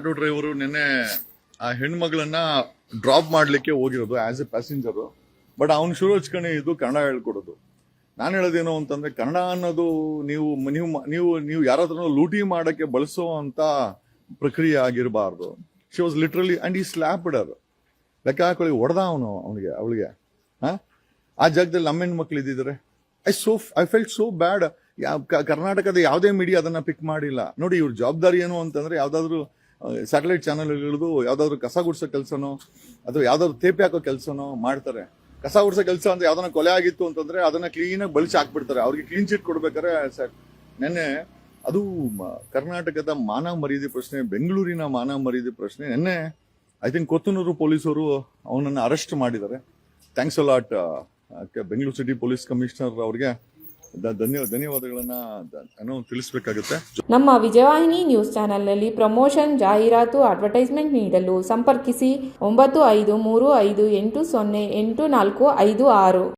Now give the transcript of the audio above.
Auto driver ನಿನ್ನೆ ಆ ಹೆಣ್ಮಗಳನ್ನ drop ಮಾಡ್ಲಿಕ್ಕೆ ಹೋಗಿರೋದು ಆಸ್ ಎ ಪ್ಯಾಸೆಂಜರು. ಬಟ್ ಅವ್ನು ಶುರು ಹಚ್ಕೊಂಡು ಇದು ಕನ್ನಡ ಹೇಳ್ಕೊಡೋದು. ನಾನು ಹೇಳೋದೇನು ಅಂತಂದ್ರೆ, ಕನ್ನಡ ಅನ್ನೋದು ನೀವು ನೀವು ನೀವು ನೀವು ಯಾರಾದ್ರೂ ಲೂಟಿ ಮಾಡಕ್ಕೆ ಬಳಸೋ ಅಂತ ಪ್ರಕ್ರಿಯೆ ಆಗಿರಬಾರ್ದು. ಶಿ ವಾಸ್ ಲಿಟ್ರಲಿ ಅಂಡ್ ಈ ಸ್ಲ್ಯಾಪ್ಡ್ ಅದು. ಲೆಕ್ಕ ಹಾಕೊಳ್ಳಿ, ಹೊಡೆದ ಅವಳಿಗೆ. ಆ ಜಾಗದಲ್ಲಿ ನಮ್ಮ ಹೆಣ್ಮಕ್ಳು ಇದ್ದಿದ್ರೆ ಐ ಫೆಲ್ಟ್ ಸೋ ಬ್ಯಾಡ್. ಕರ್ನಾಟಕದ ಯಾವುದೇ ಮೀಡಿಯಾ ಅದನ್ನ ಪಿಕ್ ಮಾಡಿಲ್ಲ. ನೋಡಿ, ಇವ್ರ ಜವಾಬ್ದಾರಿ ಏನು ಅಂತಂದ್ರೆ, ಯಾವ್ದಾದ್ರು ಸ್ಯಾಟಲೈಟ್ ಚಾನೆಲ್ಗಳದು ಯಾವ್ದಾದ್ರು ಕಸ ಗುಡ್ಸೋ ಕೆಲಸನೋ ಅಥವಾ ಯಾವ್ದಾದ್ರು ತೇಪೆ ಹಾಕೋ ಕೆಲಸನೋ ಮಾಡ್ತಾರೆ. ಕಸ ಗುಡ್ಸೋ ಕೆಲಸ ಅಂದ್ರೆ ಯಾವ್ದನ್ನ ಕೊಲೆ ಆಗಿತ್ತು ಅಂತಂದ್ರೆ ಅದನ್ನ ಕ್ಲೀನಾಗಿ ಬಳಸಿ ಹಾಕ್ಬಿಡ್ತಾರೆ. ಅವ್ರಿಗೆ ಕ್ಲೀನ್ ಚಿಟ್ ಕೊಡ್ಬೇಕಾರೆ ನೆನ್ನೆ ಅದು ಕರ್ನಾಟಕದ ಮಾನ ಮರ್ಯಾದೆ ಪ್ರಶ್ನೆ, ಬೆಂಗಳೂರಿನ ಮಾನ ಮರ್ಯಾದೆ ಪ್ರಶ್ನೆ. ನೆನ್ನೆ ಐ ಥಿಂಕ್ ಕೊತ್ತನೂರು ಪೊಲೀಸರು ಅವನನ್ನ ಅರೆಸ್ಟ್ ಮಾಡಿದ್ದಾರೆ. Thanks a lot Bengaluru city police commissioner ಅವ್ರಿಗೆ ಧನ್ಯವಾದಗಳನ್ನ ತಿಳಿಸಬೇಕಾಗುತ್ತೆ. ನಮ್ಮ ವಿಜಯವಾಹಿನಿ ನ್ಯೂಸ್ ಚಾನೆಲ್ನಲ್ಲಿ ಪ್ರಮೋಷನ್, ಜಾಹೀರಾತು, ಅಡ್ವರ್ಟೈಸ್ಮೆಂಟ್ ನೀಡಲು ಸಂಪರ್ಕಿಸಿ 9535808456.